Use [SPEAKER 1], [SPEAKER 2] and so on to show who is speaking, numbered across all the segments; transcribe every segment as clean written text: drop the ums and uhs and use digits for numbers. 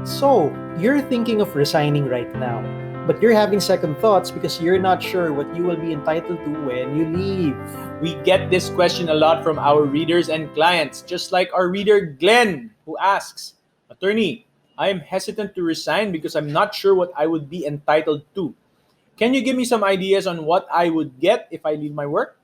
[SPEAKER 1] So, you're thinking of resigning right now, but you're having second thoughts because you're not sure what you will be entitled to when you leave.
[SPEAKER 2] We get this question a lot from our readers and clients, just like our reader Glenn, who asks, Attorney, I am hesitant to resign because I'm not sure what I would be entitled to. Can you give me some ideas on what I would get if I leave my work?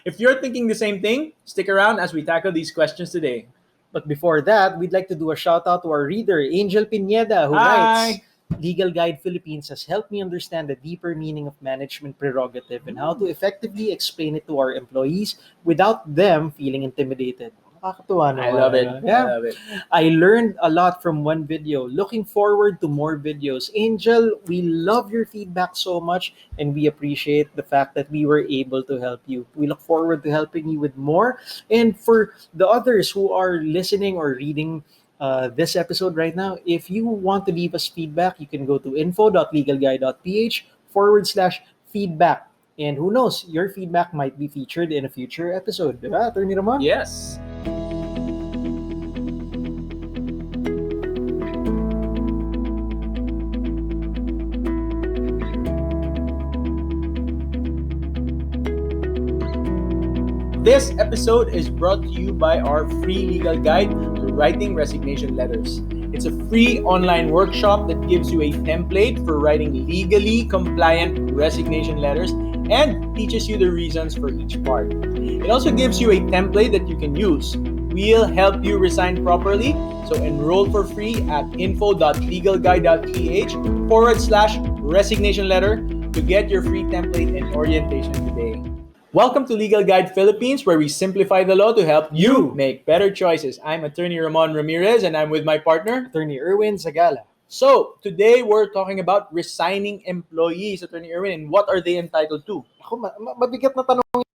[SPEAKER 2] If you're thinking the same thing, stick around as we tackle these questions today.
[SPEAKER 1] But before that, we'd like to do a shout out to our reader, Angel Pineda, who writes, Legal Guide Philippines has helped me understand the deeper meaning of management prerogative and how to effectively explain it to our employees without them feeling intimidated. Nakakatuwa naman.
[SPEAKER 2] I love it.
[SPEAKER 1] Yeah.
[SPEAKER 2] I love it.
[SPEAKER 1] I learned a lot from one video. Looking forward to more videos. Angel, we love your feedback so much and we appreciate the fact that we were able to help you. We look forward to helping you with more. And for the others who are listening or reading this episode right now, if you want to leave us feedback, you can go to info.legalguide.ph/feedback. And who knows, your feedback might be featured in a future episode. Diba, Attorney Ramon?
[SPEAKER 2] Yes. This episode is brought to you by our free legal guide to writing resignation letters. It's a free online workshop that gives you a template for writing legally compliant resignation letters and teaches you the reasons for each part. It also gives you a template that you can use. We'll help you resign properly, so enroll for free at info.legalguide.ph/resignation letter to get your free template and orientation today. Welcome to Legal Guide Philippines, where we simplify the law to help you make better choices. I'm Attorney Ramon Ramirez, and I'm with my partner,
[SPEAKER 1] Attorney Erwin Zagala.
[SPEAKER 2] So, today we're talking about resigning employees, Attorney Erwin, and what are they entitled to?
[SPEAKER 1] Ako, mabigat na tanong yun.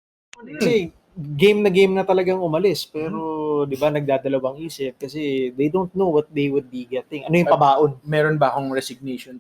[SPEAKER 1] Kasi game na talagang umalis. Pero, di ba, nagdadalawang isip kasi they don't know what they would be getting. Ano yung pabaon?
[SPEAKER 2] Meron ba akong resignation?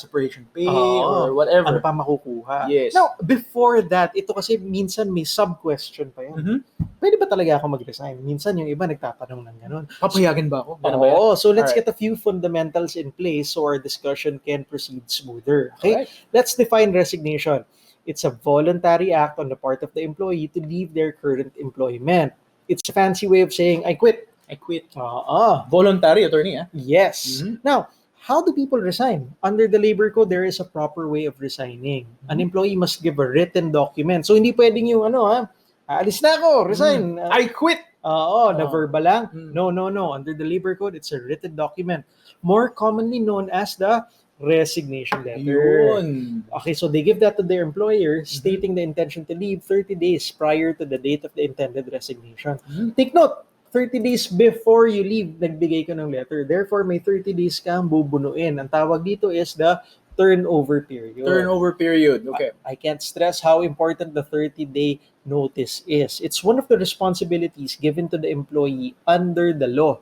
[SPEAKER 2] Separation pay
[SPEAKER 1] Oo.
[SPEAKER 2] or whatever.
[SPEAKER 1] Ano pa makukuha?
[SPEAKER 2] Yes.
[SPEAKER 1] Now, before that, ito kasi minsan may sub-question pa yan.
[SPEAKER 2] Mhm.
[SPEAKER 1] Pwede ba talaga ako mag-resign? Minsan yung iba nagtatanong ng gano'n.
[SPEAKER 2] Papayagan ba ako? Ganun ba yan?
[SPEAKER 1] Oo. So, let's
[SPEAKER 2] Alright.
[SPEAKER 1] get a few fundamentals in place so our discussion can proceed smoother. Okay?
[SPEAKER 2] Alright.
[SPEAKER 1] Let's define resignation. It's a voluntary act on the part of the employee to leave their current employment. It's a fancy way of saying, I quit.
[SPEAKER 2] I quit.
[SPEAKER 1] Voluntary,
[SPEAKER 2] attorney,
[SPEAKER 1] Yes.
[SPEAKER 2] Mhm.
[SPEAKER 1] Now, how do people resign? Under the labor code, there is a proper way of resigning. An employee must give a written document. So, hindi pwedeng yung alis na ako, resign.
[SPEAKER 2] I quit.
[SPEAKER 1] Na verbal lang.
[SPEAKER 2] Mm.
[SPEAKER 1] No. Under the labor code, it's a written document. More commonly known as the resignation letter.
[SPEAKER 2] Yun.
[SPEAKER 1] Okay, so they give that to their employer, stating the intention to leave 30 days prior to the date of the intended resignation.
[SPEAKER 2] Mhm.
[SPEAKER 1] Take note, 30 days before you leave, nagbigay ka ng letter. Therefore, may 30 days kang bubunuin. Ang tawag dito is the turnover period.
[SPEAKER 2] Turnover period. Okay.
[SPEAKER 1] I can't stress how important the 30-day notice is. It's one of the responsibilities given to the employee under the law.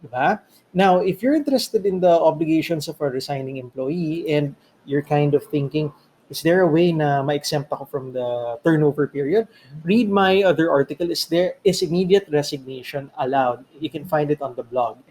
[SPEAKER 1] Diba? Now, if you're interested in the obligations of a resigning employee and you're kind of thinking, is there a way na ma-exempt ako from the turnover period? Read my other article. Is immediate resignation allowed? You can find it on the blog.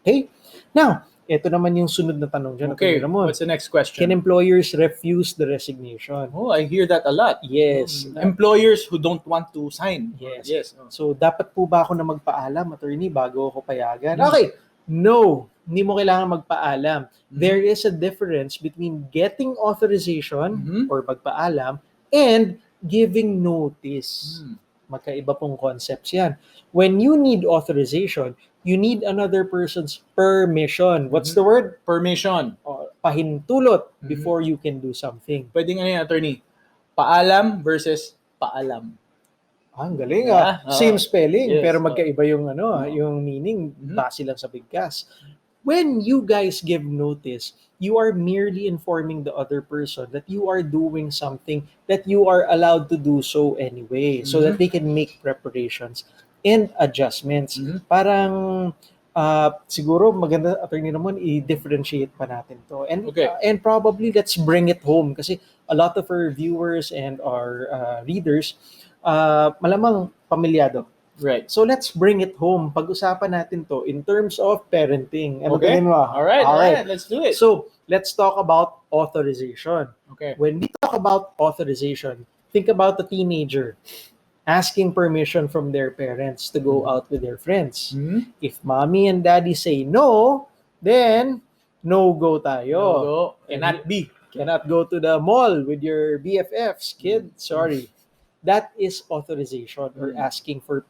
[SPEAKER 1] Okay? Now, ito naman yung sunod na tanong dyan.
[SPEAKER 2] Okay,
[SPEAKER 1] Attorney Ramon.
[SPEAKER 2] what's the next question?
[SPEAKER 1] Can employers refuse the resignation?
[SPEAKER 2] Oh, I hear that a lot.
[SPEAKER 1] Yes.
[SPEAKER 2] Employers who don't want to sign.
[SPEAKER 1] Yes. So, dapat po ba ako na magpaalam, attorney, bago ako payagan? Okay. No. Hindi mo kailangan magpaalam. There is a difference between getting authorization or magpaalam and giving notice. Magkaiba pong concepts yan. When you need authorization, you need another person's permission. What's the word?
[SPEAKER 2] Permission.
[SPEAKER 1] Pahintulot before you can do something.
[SPEAKER 2] Pwedeng attorney? Paalam versus paalam.
[SPEAKER 1] Ang galing
[SPEAKER 2] Yeah.
[SPEAKER 1] Same spelling,
[SPEAKER 2] Yes.
[SPEAKER 1] pero magkaiba yung yung meaning, base lang sa bigkas. When you guys give notice, you are merely informing the other person that you are doing something that you are allowed to do so anyway, so that they can make preparations and adjustments. Parang siguro maganda, Attorney Ramon, i-differentiate pa natin to. And
[SPEAKER 2] Okay.
[SPEAKER 1] And probably let's bring it home kasi a lot of our viewers and our readers malamang pamilyado
[SPEAKER 2] Right.
[SPEAKER 1] So let's bring it home. Pag-usapan natin to in terms of parenting. Ano
[SPEAKER 2] Okay.
[SPEAKER 1] tingin mo?
[SPEAKER 2] All right. Let's do it.
[SPEAKER 1] So let's talk about authorization.
[SPEAKER 2] Okay.
[SPEAKER 1] When we talk about authorization, think about the teenager asking permission from their parents to go out with their friends.
[SPEAKER 2] Mhm.
[SPEAKER 1] If mommy and daddy say no, then no go tayo.
[SPEAKER 2] No go.
[SPEAKER 1] And
[SPEAKER 2] Cannot be.
[SPEAKER 1] cannot go to the mall with your BFFs, kid. Sorry. That is authorization or asking for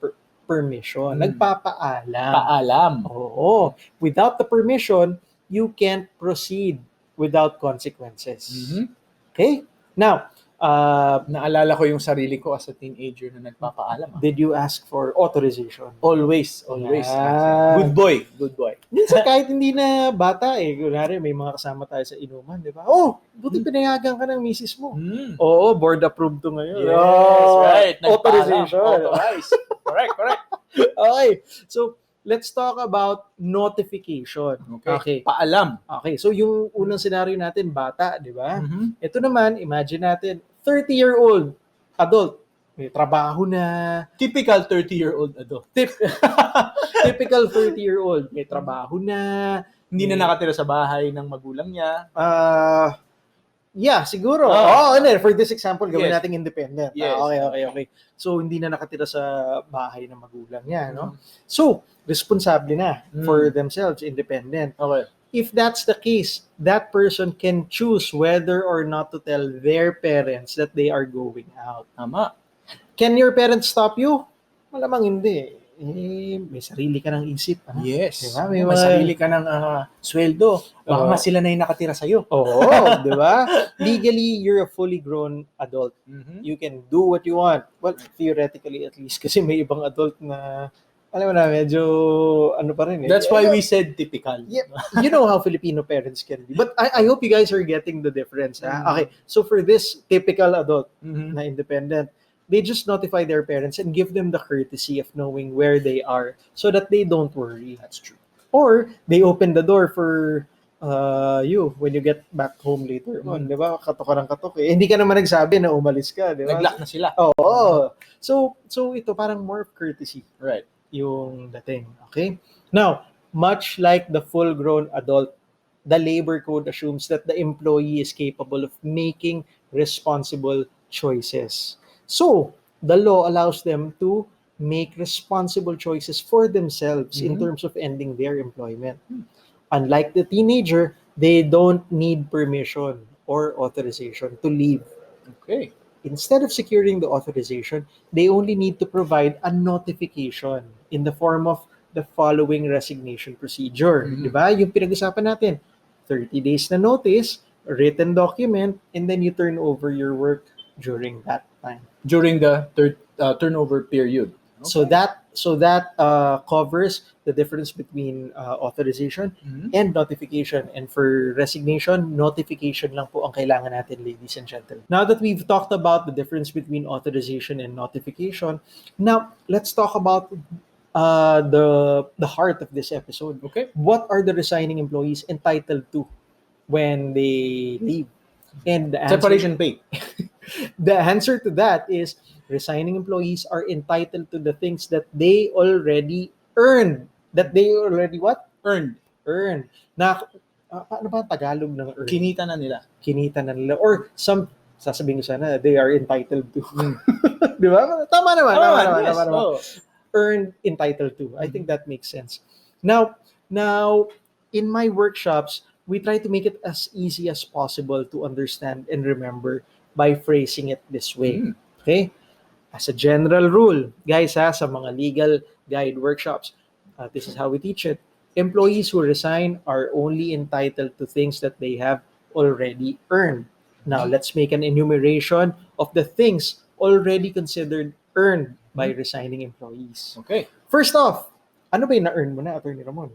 [SPEAKER 1] permission. Nagpapaalam.
[SPEAKER 2] Paalam.
[SPEAKER 1] Oo. Without the permission, you can't proceed without consequences.
[SPEAKER 2] Mhm.
[SPEAKER 1] Okay? Now,
[SPEAKER 2] Naalala ko yung sarili ko as a teenager na nagpapaalam.
[SPEAKER 1] did you ask for authorization?
[SPEAKER 2] Always.
[SPEAKER 1] Yan.
[SPEAKER 2] Good boy.
[SPEAKER 1] Minsan kahit hindi na bata kunwari may mga kasama tayo sa inuman, di ba? Oh, buti pinayagan ka ng misis mo. Oo, board approved to ngayon.
[SPEAKER 2] Yes, right.
[SPEAKER 1] Authorization.
[SPEAKER 2] Authorized. Correct.
[SPEAKER 1] Okay, so let's talk about notification. Okay.
[SPEAKER 2] Paalam.
[SPEAKER 1] Okay, so yung unang scenario natin, bata, di ba?
[SPEAKER 2] Mhm.
[SPEAKER 1] Ito naman, imagine natin, 30-year-old adult, may trabaho na.
[SPEAKER 2] Typical 30-year-old adult.
[SPEAKER 1] Typical 30-year-old, may trabaho na.
[SPEAKER 2] Hindi na nakatira sa bahay ng magulang niya.
[SPEAKER 1] Yeah, siguro. For this example, gawin nating independent.
[SPEAKER 2] Yes.
[SPEAKER 1] Okay. So, hindi na nakatira sa bahay ng magulang niya, no? So, responsable na for themselves, independent.
[SPEAKER 2] Okay.
[SPEAKER 1] If that's the case, that person can choose whether or not to tell their parents that they are going out.
[SPEAKER 2] Tama.
[SPEAKER 1] Can your parents stop you? Malamang hindi. May sarili ka ng isip.
[SPEAKER 2] Yes.
[SPEAKER 1] Diba?
[SPEAKER 2] May sarili ka ng sweldo. Baka sila na yung nakatira sa'yo.
[SPEAKER 1] Oo, di ba? Legally, you're a fully grown adult. You can do what you want. Well, theoretically at least. Kasi may ibang adult na, alam mo na, medyo, ano pa rin.
[SPEAKER 2] That's why we said typical.
[SPEAKER 1] Yeah, you know how Filipino parents can be. But I hope you guys are getting the difference. Okay, so for this typical adult na independent, they just notify their parents and give them the courtesy of knowing where they are so that they don't worry.
[SPEAKER 2] That's true.
[SPEAKER 1] Or they open the door for you when you get back home later on, di ba? Katok ka ng katok eh. Hindi ka naman nagsabi na umalis ka, di ba?
[SPEAKER 2] Nag-lock na sila.
[SPEAKER 1] Oo. So ito parang more of courtesy.
[SPEAKER 2] Right.
[SPEAKER 1] Yung dating. Okay? Now, much like the full-grown adult, the labor code assumes that the employee is capable of making responsible choices. So, the law allows them to make responsible choices for themselves in terms of ending their employment. Unlike the teenager, they don't need permission or authorization to leave.
[SPEAKER 2] Okay.
[SPEAKER 1] Instead of securing the authorization, they only need to provide a notification in the form of the following resignation procedure. Diba? Yung pinag-usapan natin, 30 days na notice, written document, and then you turn over your work during that time.
[SPEAKER 2] During the turnover period.
[SPEAKER 1] Okay. So that covers the difference between authorization and notification. And for resignation, notification lang po ang kailangan natin, ladies and gentlemen. Now that we've talked about the difference between authorization and notification, now let's talk about the heart of this episode.
[SPEAKER 2] Okay.
[SPEAKER 1] What are the resigning employees entitled to when they leave? And the answer,
[SPEAKER 2] Separation pay.
[SPEAKER 1] the answer to that is resigning employees are entitled to the things that they already earned. That they already what?
[SPEAKER 2] Earned.
[SPEAKER 1] Na, paano ba ang Tagalog ng earned?
[SPEAKER 2] Kinita na nila.
[SPEAKER 1] Or sasabihin ko sana, they are entitled to. Di ba? Tama naman. Earned, entitled to. I think that makes sense. Now, in my workshops, we try to make it as easy as possible to understand and remember by phrasing it this way. Okay? As a general rule, guys, sa mga legal guide workshops, this is how we teach it. Employees who resign are only entitled to things that they have already earned. Now, let's make an enumeration of the things already considered earned by resigning employees.
[SPEAKER 2] Okay.
[SPEAKER 1] First off, ano ba yung na-earn mo na, Atty. Ramon?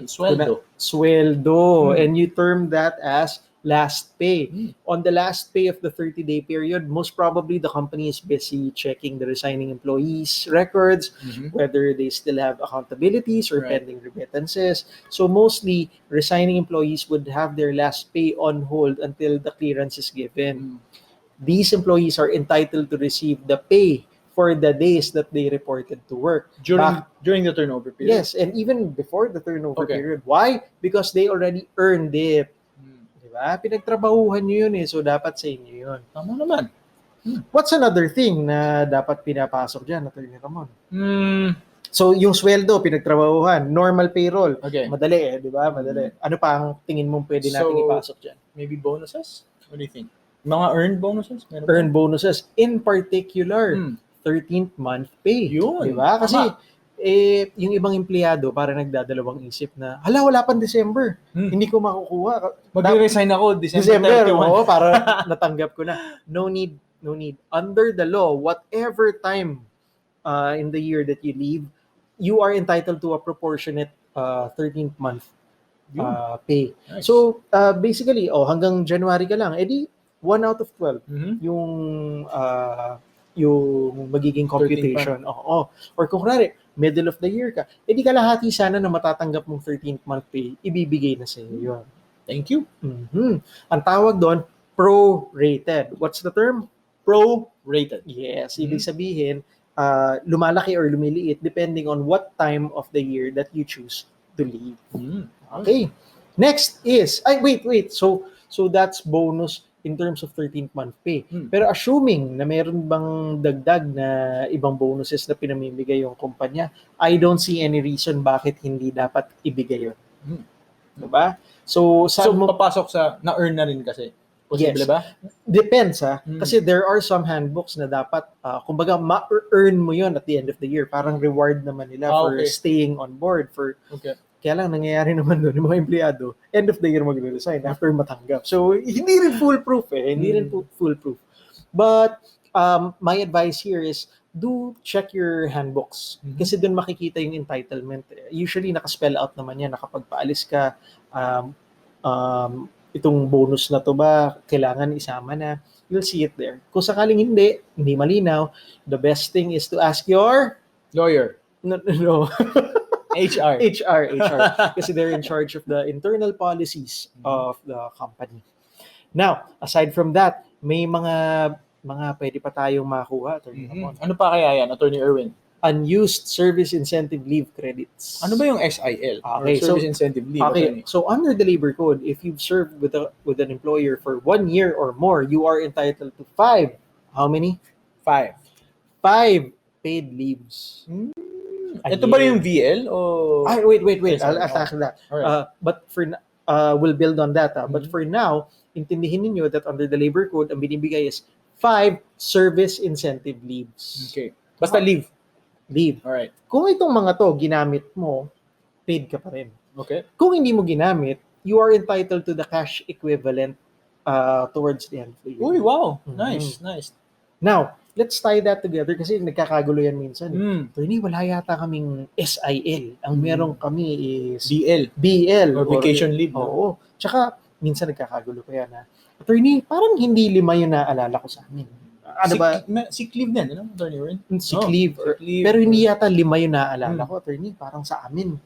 [SPEAKER 2] Sweldo.
[SPEAKER 1] And you term that as last pay. On the last pay of the 30-day period, most probably the company is busy checking the resigning employees' records, whether they still have accountabilities or pending remittances. So mostly, resigning employees would have their last pay on hold until the clearance is given. These employees are entitled to receive the pay for the days that they reported to work.
[SPEAKER 2] During the turnover period.
[SPEAKER 1] Yes, and even before the turnover
[SPEAKER 2] Okay.
[SPEAKER 1] period. Why? Because they already earned it. Diba? Pinagtrabahuhan nyo yun eh, so dapat sa inyo yun.
[SPEAKER 2] Tama naman.
[SPEAKER 1] What's another thing na dapat pinapasok dyan, Atty. Ramon?
[SPEAKER 2] Hmm.
[SPEAKER 1] So, yung sweldo, pinagtrabahuhan, normal payroll.
[SPEAKER 2] Okay.
[SPEAKER 1] Madali eh, di ba? Madali. Ano pa ang tingin mong pwede nating
[SPEAKER 2] So,
[SPEAKER 1] ipasok dyan?
[SPEAKER 2] Maybe bonuses? What do you think? Mga earned bonuses? Meron ba?
[SPEAKER 1] Earn bonuses. In particular,
[SPEAKER 2] Hmm.
[SPEAKER 1] 13th month pay.
[SPEAKER 2] Yun.
[SPEAKER 1] Di ba? Kasi,
[SPEAKER 2] Tama.
[SPEAKER 1] yung ibang empleyado, para nagdadalawang isip na, hala, wala pang December. Hindi ko makukuha.
[SPEAKER 2] Mag-resign ako
[SPEAKER 1] December,
[SPEAKER 2] 31.
[SPEAKER 1] oo, para natanggap ko na. No need. Under the law, whatever time in the year that you leave, you are entitled to a proportionate 13th month pay.
[SPEAKER 2] Nice.
[SPEAKER 1] So, basically, hanggang January ka lang, edi 1 out of 12 yung magiging computation. Oo. Or kung kunwari, middle of the year ka, edi kalahati sana na matatanggap mong 13th month pay, ibibigay na sa iyo yun.
[SPEAKER 2] Thank you.
[SPEAKER 1] Ang tawag doon, pro-rated. What's the term?
[SPEAKER 2] Pro-rated.
[SPEAKER 1] Yes. Ibig sabihin, lumalaki or lumiliit depending on what time of the year that you choose to leave. Okay. Next is, wait. So that's bonus in terms of 13th month pay. Pero assuming na meron bang dagdag na ibang bonuses na pinamimigay yung kumpanya, I don't see any reason bakit hindi dapat ibigay yun. Diba? So
[SPEAKER 2] papasok sa na-earn na rin kasi. Posible ba?
[SPEAKER 1] Depends kasi there are some handbooks na dapat kumbaga ma-earn mo yun at the end of the year. Parang reward naman nila for staying on board. Kaya lang nangyayari naman doon yung mga empleyado, end of the year mag-resign after matanggap. So hindi rin foolproof Hindi rin foolproof. But my advice here is do check your handbooks. Kasi doon makikita yung entitlement. Usually naka-spell out naman yan na kapag paalis ka, itong bonus na to ba, kailangan isama na. You'll see it there. Kung sakaling hindi malinaw, the best thing is to ask your
[SPEAKER 2] lawyer.
[SPEAKER 1] No.
[SPEAKER 2] HR.
[SPEAKER 1] Kasi they're in charge of the internal policies of the company. Now, aside from that, may mga pwede pa tayong makuha.
[SPEAKER 2] Ano pa kaya yan, Attorney Erwin?
[SPEAKER 1] Unused service incentive leave credits.
[SPEAKER 2] Ano ba yung SIL?
[SPEAKER 1] Okay,
[SPEAKER 2] service incentive leave.
[SPEAKER 1] Okay, so under the labor code, if you've served with an employer for 1 year or more, you are entitled to 5. How many?
[SPEAKER 2] 5
[SPEAKER 1] paid leaves.
[SPEAKER 2] Ito ba yung VL o?
[SPEAKER 1] Wait. I'll tackle that.
[SPEAKER 2] Right.
[SPEAKER 1] But we'll build on that. But for now, intindihin niyo that under the labor code, ang binibigay is 5 service incentive leaves.
[SPEAKER 2] Okay. Basta leave.
[SPEAKER 1] Alright. Kung itong mga to ginamit mo, paid ka pa rin.
[SPEAKER 2] Okay.
[SPEAKER 1] Kung hindi mo ginamit, you are entitled to the cash equivalent towards the end of the year.
[SPEAKER 2] Uy, wow. Nice.
[SPEAKER 1] Now, let's tie that together kasi nagkakagulo yan minsan. Attorney, wala yata kaming SIL. Ang meron kami is BL.
[SPEAKER 2] Or vacation leave.
[SPEAKER 1] Oo. Tsaka, minsan nagkakagulo pa yan. Attorney, parang hindi 5 yung naalala ko sa amin. Ano ba?
[SPEAKER 2] Sick leave din, ano? Attorney Erwin?
[SPEAKER 1] Sick leave. Pero hindi yata 5 yung naalala ko, Attorney. Parang sa amin,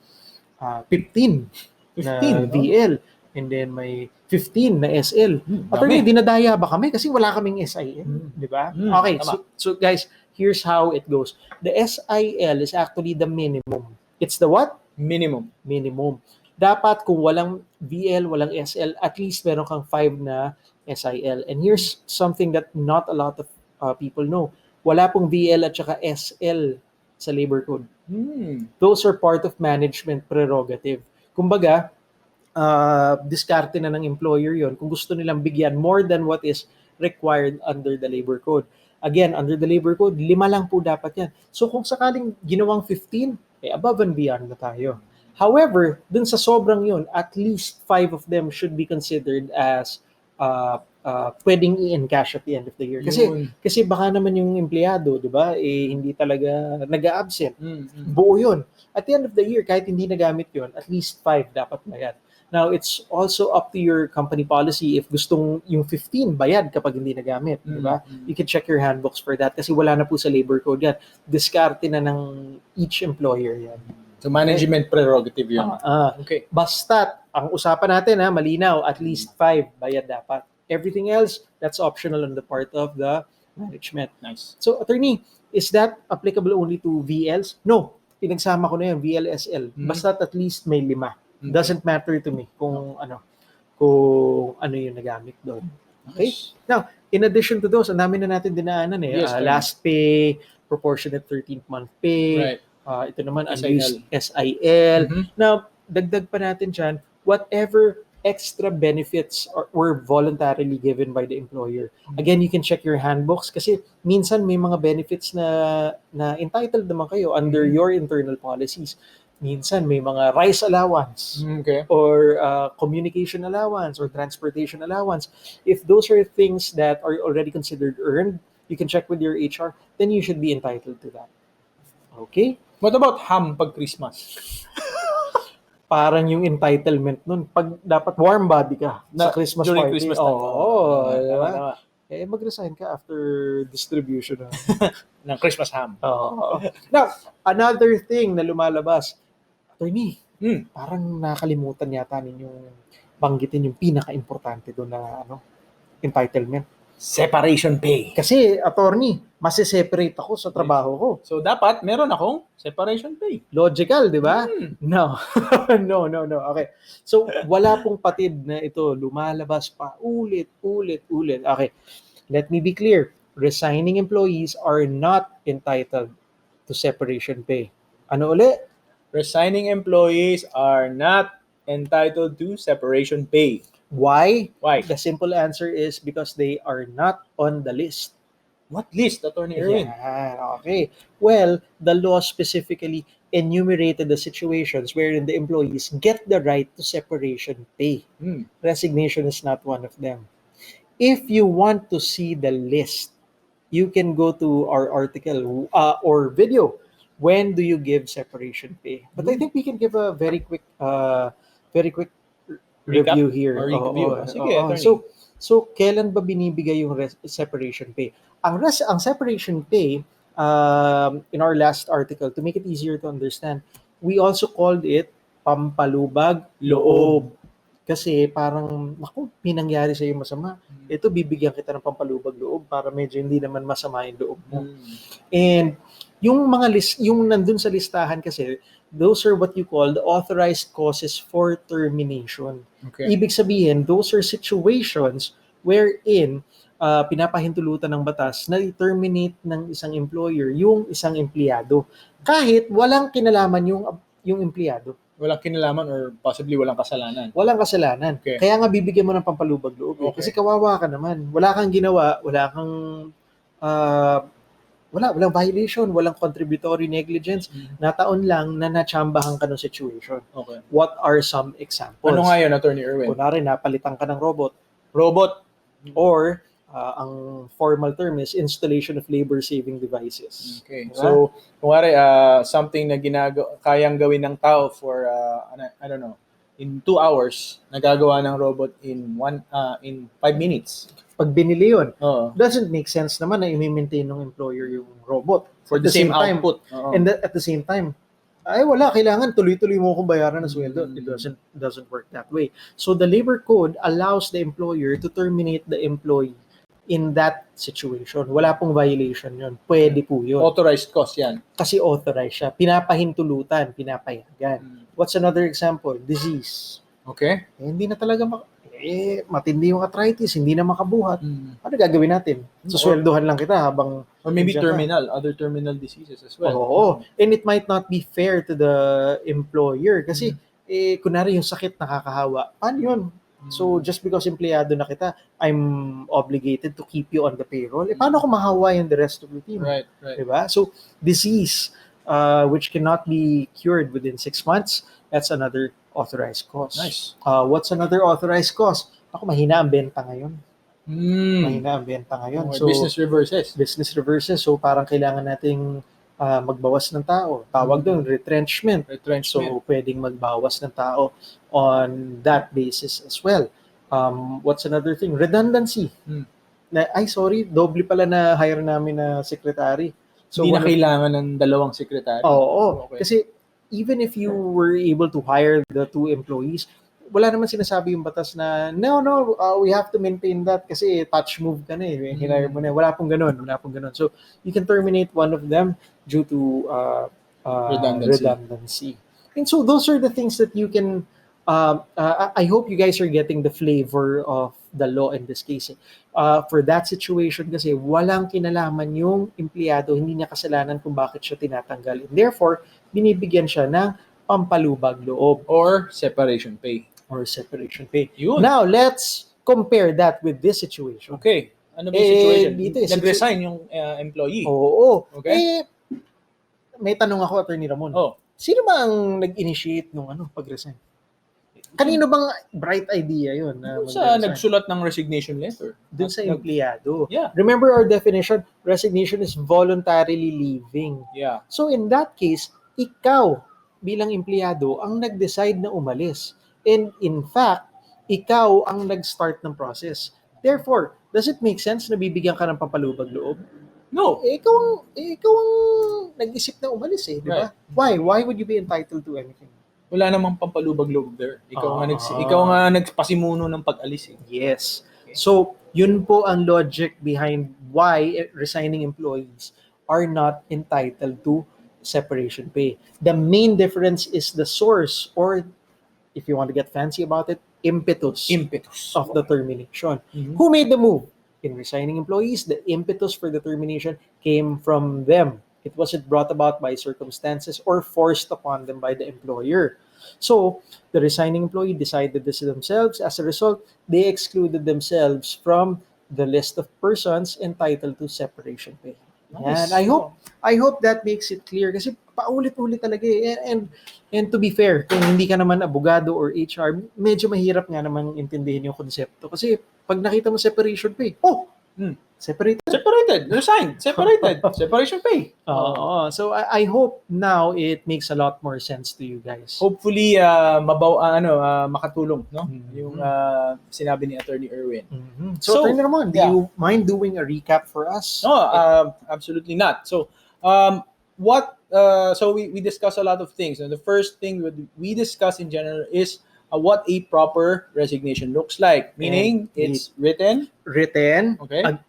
[SPEAKER 1] 15 na VL. And then may 15 na SL. Attorney, dinadaya ba kami? Kasi wala kaming SIL. Di ba? Okay, so guys, here's how it goes. The SIL is actually the minimum. It's the what?
[SPEAKER 2] Minimum.
[SPEAKER 1] Dapat kung walang VL, walang SL, at least meron kang 5 na SIL. And here's something that not a lot of people know. Wala pong VL at saka SL sa labor code. Those are part of management prerogative. Kumbaga, diskarte na ng employer yon kung gusto nilang bigyan more than what is required under the labor code. Again, under the labor code, 5 lang po dapat yan. So kung sakaling ginawang 15, above and beyond na tayo. However, dun sa sobrang yun, at least 5 of them should be considered as pwedeng i-encash at the end of the year. Kasi baka naman yung empleyado, di ba, hindi talaga nag-a-absent. Buo yun. At the end of the year, kahit hindi nagamit yun, at least 5 dapat bayad. Now, it's also up to your company policy if gustong yung 15 bayad kapag hindi nagamit, di ba? You can check your handbooks for that kasi wala na po sa labor code yan. Diskarte na ng each employer yan.
[SPEAKER 2] So, management prerogative yun.
[SPEAKER 1] Okay. Basta, ang usapan natin, malinaw, at least 5 bayad dapat. Everything else, that's optional on the part of the management.
[SPEAKER 2] Nice.
[SPEAKER 1] So, attorney, is that applicable only to VLs? No. Pinagsama ko na yun, VLSL. Basta at least may 5.
[SPEAKER 2] Okay.
[SPEAKER 1] Doesn't matter to me kung ano yung nagamit doon. Okay?
[SPEAKER 2] Nice.
[SPEAKER 1] Now, in addition to those, ang dami na natin dinaanan eh.
[SPEAKER 2] Yes,
[SPEAKER 1] Last pay, proportionate 13th month pay,
[SPEAKER 2] Right.
[SPEAKER 1] ito naman,
[SPEAKER 2] SIL.
[SPEAKER 1] unused SIL.
[SPEAKER 2] Mhm.
[SPEAKER 1] Now, dagdag pa natin dyan, whatever extra benefits were voluntarily given by the employer. Again, you can check your handbooks kasi minsan may mga benefits na entitled naman kayo under your internal policies. Minsan may mga rice allowance
[SPEAKER 2] Okay.
[SPEAKER 1] or communication allowance or transportation allowance. If those are things that are already considered earned, you can check with your HR, then you should be entitled to that. Okay?
[SPEAKER 2] What about ham pag Christmas?
[SPEAKER 1] Parang yung entitlement nun, pag dapat warm body ka sa Christmas
[SPEAKER 2] during
[SPEAKER 1] party.
[SPEAKER 2] Christmas time.
[SPEAKER 1] Oo,
[SPEAKER 2] Tama,
[SPEAKER 1] diba?
[SPEAKER 2] tama.
[SPEAKER 1] Mag-resign ka after distribution.
[SPEAKER 2] Ng Christmas ham.
[SPEAKER 1] Oo. Now, another thing na lumalabas, attorney, parang nakalimutan yata ninyong banggitin yung pinaka-importante doon na entitlement.
[SPEAKER 2] Separation pay.
[SPEAKER 1] Kasi, attorney, masiseparate ako sa trabaho ko.
[SPEAKER 2] So, dapat meron akong separation pay.
[SPEAKER 1] Logical, di ba? No. no. Okay. So, wala pong patid na ito. Lumalabas pa. Ulit. Okay. Let me be clear. Resigning employees are not entitled to separation pay. Ano uli?
[SPEAKER 2] Resigning employees are not entitled to separation pay.
[SPEAKER 1] Why?
[SPEAKER 2] Why?
[SPEAKER 1] The simple answer is because they are not on the list.
[SPEAKER 2] What list, Attorney Erwin?
[SPEAKER 1] Yeah, okay. Well, the law specifically enumerated the situations wherein the employees get the right to separation pay. Resignation is not one of them. If you want to see the list, you can go to our article or video. When do you give separation pay? But I think we can give a very quick
[SPEAKER 2] Recap
[SPEAKER 1] review here.
[SPEAKER 2] or review. Sige, attorney.
[SPEAKER 1] So kailan ba binibigay yung separation pay? Ang separation pay in our last article, to make it easier to understand, we also called it pampalubag loob. Kasi parang, may nangyari sa'yo masama. Ito, bibigyan kita ng pampalubag loob para medyo hindi naman masama yung loob mo. And yung mga yung nandun sa listahan kasi, those are what you call the authorized causes for termination.
[SPEAKER 2] Okay.
[SPEAKER 1] Ibig sabihin, those are situations wherein pinapahintulutan ng batas na i-terminate ng isang employer yung isang empleyado kahit walang kinalaman yung empleyado.
[SPEAKER 2] Walang kinalaman or possibly walang kasalanan.
[SPEAKER 1] Walang kasalanan.
[SPEAKER 2] Okay.
[SPEAKER 1] Kaya nga bibigyan mo ng pampalubag loob.
[SPEAKER 2] Okay.
[SPEAKER 1] Kasi kawawa ka naman. Wala kang ginawa, walang violation, walang contributory negligence. Nataon lang na natsambahan ka ng situation.
[SPEAKER 2] Okay.
[SPEAKER 1] What are some examples?
[SPEAKER 2] Ano nga yun, Attorney Erwin?
[SPEAKER 1] Kunwari, napalitan ka ng robot. Or, ang formal term is installation of labor-saving devices.
[SPEAKER 2] Okay.
[SPEAKER 1] Diba?
[SPEAKER 2] So, kunwari, something na kayang gawin ng tao for, I don't know, in 2 hours, nagagawa ng robot in 5 minutes.
[SPEAKER 1] Pag binili yun,
[SPEAKER 2] Oo.
[SPEAKER 1] doesn't make sense naman na i-maintain ng employer yung robot.
[SPEAKER 2] For the same output.
[SPEAKER 1] And at the same time, wala, kailangan tuloy-tuloy mo akong bayaran ng sweldo. It doesn't work that way. So the labor code allows the employer to terminate the employee in that situation. Wala pong violation yun. Pwede po yun.
[SPEAKER 2] Authorized cause yan.
[SPEAKER 1] Kasi authorized siya. Pinapahintulutan, pinapayagan. What's another example? Disease.
[SPEAKER 2] Okay.
[SPEAKER 1] Hindi na talaga matindi yung arthritis, hindi na makabuhat. Ano gagawin natin? Susweldohan lang kita habang...
[SPEAKER 2] Or maybe other terminal diseases as well.
[SPEAKER 1] Oo. And it might not be fair to the employer kasi, kunwari yung sakit nakakahawa. Paano yun? So, just because empleyado na kita, I'm obligated to keep you on the payroll. Paano ko mahawa yung the rest of the team?
[SPEAKER 2] Right.
[SPEAKER 1] Diba? So, disease, which cannot be cured within 6 months, that's another authorized cause.
[SPEAKER 2] Nice.
[SPEAKER 1] What's another authorized cause? Mahina ang benta ngayon. Mahina ang benta ngayon. So,
[SPEAKER 2] business reverses.
[SPEAKER 1] So, parang kailangan nating magbawas ng tao. Tawag doon, retrenchment. So, pwedeng magbawas ng tao on that basis as well. What's another thing? Redundancy. Doble pala na hire namin na secretary. So,
[SPEAKER 2] hindi na kailangan ng dalawang secretary.
[SPEAKER 1] Oo. Okay. Kasi even if you were able to hire the 2 employees, wala naman sinasabi yung batas na, no, we have to maintain that kasi touch move ka na eh. Hinire mo na. Wala pong ganun. So, you can terminate one of them due to redundancy. And so, those are the things that you can, I hope you guys are getting the flavor of the law in this case. For that situation kasi, walang kinalaman yung empleyado, hindi niya kasalanan kung bakit siya tinatanggal. And therefore, binibigyan siya ng pampalubag loob
[SPEAKER 2] Or separation pay.
[SPEAKER 1] Yun. Now, let's compare that with this situation.
[SPEAKER 2] Okay. Ano ba yung situation?
[SPEAKER 1] Dito,
[SPEAKER 2] Nag-resign yung employee.
[SPEAKER 1] Oo.
[SPEAKER 2] Okay.
[SPEAKER 1] May tanong ako, Atty. Ramon.
[SPEAKER 2] Oh.
[SPEAKER 1] Sino ba ang nag-initiate nung pag-resign? Kanino bang bright idea yun?
[SPEAKER 2] Sa nagsulat ng resignation letter.
[SPEAKER 1] Dun sa empleyado.
[SPEAKER 2] Yeah.
[SPEAKER 1] Remember our definition, resignation is voluntarily leaving.
[SPEAKER 2] Yeah.
[SPEAKER 1] So in that case, ikaw bilang empleyado ang nag-decide na umalis. And in fact, ikaw ang nag-start ng process. Therefore, does it make sense na bibigyan ka ng pampalubag loob?
[SPEAKER 2] No.
[SPEAKER 1] Ikaw ang nag-isip na umalis eh, di ba?
[SPEAKER 2] Right.
[SPEAKER 1] Why would you be entitled to anything?
[SPEAKER 2] Wala namang pampalubag loob there. Ikaw nga nagpasimuno ng pag-alis eh.
[SPEAKER 1] Yes. Okay. So, yun po ang logic behind why resigning employees are not entitled to separation pay. The main difference is the source, or if you want to get fancy about it, impetus of the termination. Mm-hmm. Who made the move? In resigning employees, the impetus for the termination came from them. It wasn't brought about by circumstances or forced upon them by the employer. So, the resigning employee decided this themselves. As a result, they excluded themselves from the list of persons entitled to separation pay.
[SPEAKER 2] Nice.
[SPEAKER 1] And I hope that makes it clear kasi paulit-ulit talaga eh. And to be fair, kung hindi ka naman abogado or HR, medyo mahirap nga namang intindihin yung konsepto. Kasi pag nakita mo separation pay, separated.
[SPEAKER 2] Resigned. Separated. Separation pay.
[SPEAKER 1] So I hope now it makes a lot more sense to you guys.
[SPEAKER 2] Hopefully makatulong, no? Mm-hmm. Yung sinabi ni Attorney Erwin.
[SPEAKER 1] Mm-hmm. So Attorney Ramon, do you mind doing a recap for us?
[SPEAKER 2] No, absolutely not. So so we discussed a lot of things. And the first thing we discuss in general is what a proper resignation looks like. Meaning, it's written.
[SPEAKER 1] Okay.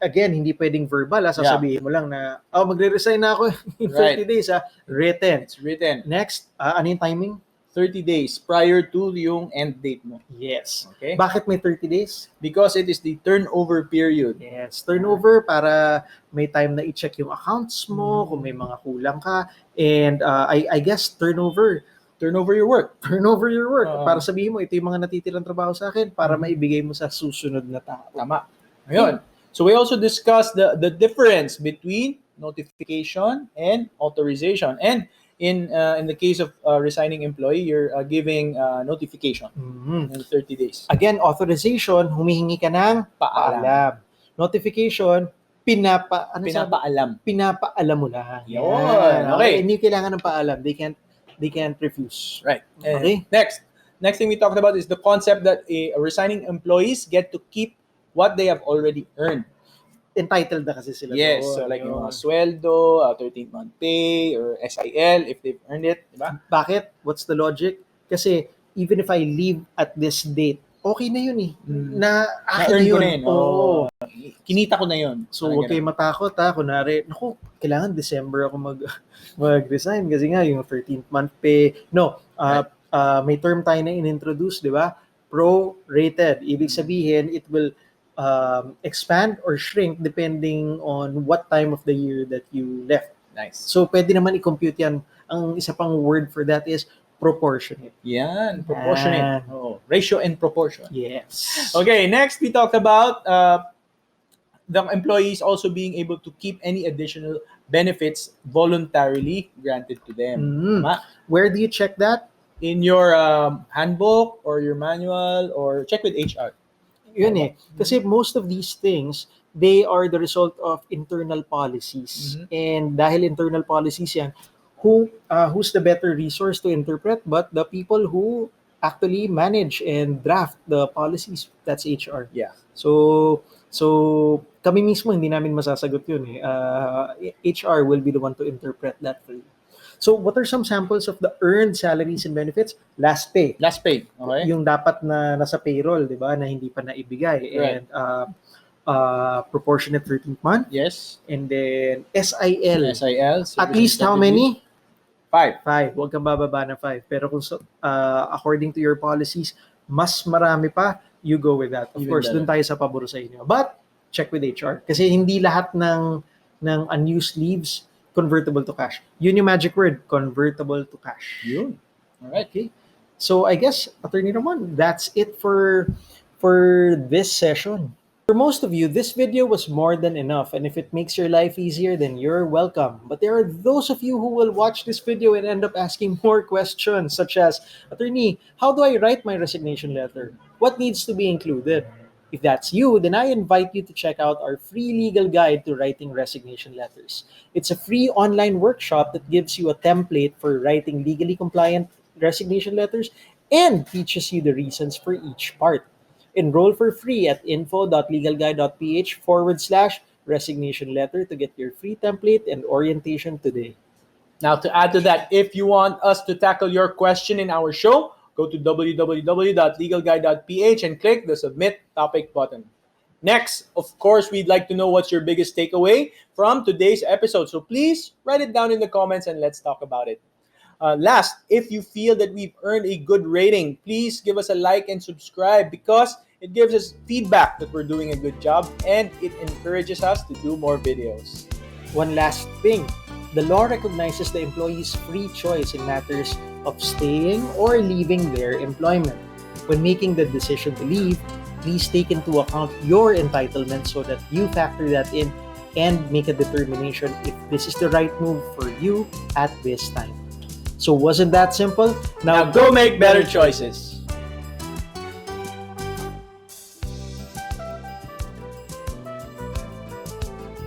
[SPEAKER 1] Again, hindi pwedeng verbal. Sasabihin mo lang na, magre-resign na ako in 30 days. Written.
[SPEAKER 2] It's written.
[SPEAKER 1] Next, ano yung timing?
[SPEAKER 2] 30 days prior to yung end date mo.
[SPEAKER 1] Yes.
[SPEAKER 2] Okay.
[SPEAKER 1] Bakit may 30 days?
[SPEAKER 2] Because it is the turnover period.
[SPEAKER 1] Yes. Turnover para may time na i-check yung accounts mo, kung may mga kulang ka. And I guess turnover your work. Para sabihin mo, ito yung mga natitirang trabaho sa akin para maibigay mo sa susunod na tao.
[SPEAKER 2] Tama. Ayun. So we also discussed the difference between notification and authorization. And in the case of resigning employee, you're giving notification in 30 days.
[SPEAKER 1] Again, authorization, humihingi ka ng paalam. Notification, pinapaalam mo lang.
[SPEAKER 2] Yun. Okay.
[SPEAKER 1] Hindi kailangan ng paalam. They can't refuse.
[SPEAKER 2] Right.
[SPEAKER 1] Okay.
[SPEAKER 2] Next thing we talked about is the concept that resigning employees get to keep what they have already earned.
[SPEAKER 1] Entitled na kasi sila.
[SPEAKER 2] Yes. So like yung mga sweldo, 13th month pay, or SIL if they've earned it. Diba?
[SPEAKER 1] Bakit? What's the logic? Kasi even if I leave at this date, okay na yun eh.
[SPEAKER 2] Na-earn ko na yun. Kinita ko na yun.
[SPEAKER 1] So huwag kayo matakot ha. Kunwari, kailangan December ako mag-resign kasi nga yung 13th month pay. No, may term tayo na in-introduce, di ba? Pro-rated. Ibig sabihin, it will expand or shrink depending on what time of the year that you left.
[SPEAKER 2] Nice.
[SPEAKER 1] So pwede naman i-compute yan. Ang isa pang word for that is proportionate.
[SPEAKER 2] Yan, proportionate. Ratio and proportion.
[SPEAKER 1] Yes.
[SPEAKER 2] Okay, next we talked about the employees also being able to keep any additional benefits voluntarily granted to them.
[SPEAKER 1] Where do you check that?
[SPEAKER 2] In your handbook or your manual, or check with HR.
[SPEAKER 1] Yun eh. Kasi most of these things, they are the result of internal policies. And dahil internal policies yan, who's the better resource to interpret but the people who actually manage and draft the policies? That's HR.
[SPEAKER 2] Yeah.
[SPEAKER 1] So kami mismo hindi namin masasagot yun eh. HR will be the one to interpret that for you. So what are some samples of the earned salaries and benefits? Last pay.
[SPEAKER 2] Last pay. Okay.
[SPEAKER 1] Yung dapat na nasa payroll, di ba, na hindi pa naibigay.
[SPEAKER 2] Right.
[SPEAKER 1] And proportionate 13th month.
[SPEAKER 2] Yes.
[SPEAKER 1] And then SIL.
[SPEAKER 2] SIL.
[SPEAKER 1] At least how many?
[SPEAKER 2] 5.
[SPEAKER 1] 5. Huwag kang bababa na 5. Pero kung according to your policies, mas marami pa, you go with that. Of
[SPEAKER 2] Even
[SPEAKER 1] course,
[SPEAKER 2] better.
[SPEAKER 1] dun tayo sa pabor sa inyo. But, check with HR. Kasi hindi lahat ng unused leaves convertible to cash. Yun yung magic word, convertible to cash.
[SPEAKER 2] Yun. Alright.
[SPEAKER 1] Okay. So, I guess, Attorney Ramon, that's it for this session. For most of you, this video was more than enough, and if it makes your life easier, then you're welcome. But there are those of you who will watch this video and end up asking more questions, such as, Attorney, how do I write my resignation letter? What needs to be included? If that's you, then I invite you to check out our free legal guide to writing resignation letters. It's a free online workshop that gives you a template for writing legally compliant resignation letters and teaches you the reasons for each part. Enroll for free at info.legalguide.ph/resignation letter to get your free template and orientation today.
[SPEAKER 2] Now, to add to that, if you want us to tackle your question in our show, go to www.legalguide.ph and click the Submit Topic button. Next, of course, we'd like to know what's your biggest takeaway from today's episode. So please write it down in the comments and let's talk about it. Last, if you feel that we've earned a good rating, please give us a like and subscribe because it gives us feedback that we're doing a good job and it encourages us to do more videos.
[SPEAKER 1] One last thing, the law recognizes the employee's free choice in matters of staying or leaving their employment. When making the decision to leave, please take into account your entitlements so that you factor that in and make a determination if this is the right move for you at this time. So wasn't that simple?
[SPEAKER 2] Now go make better choices.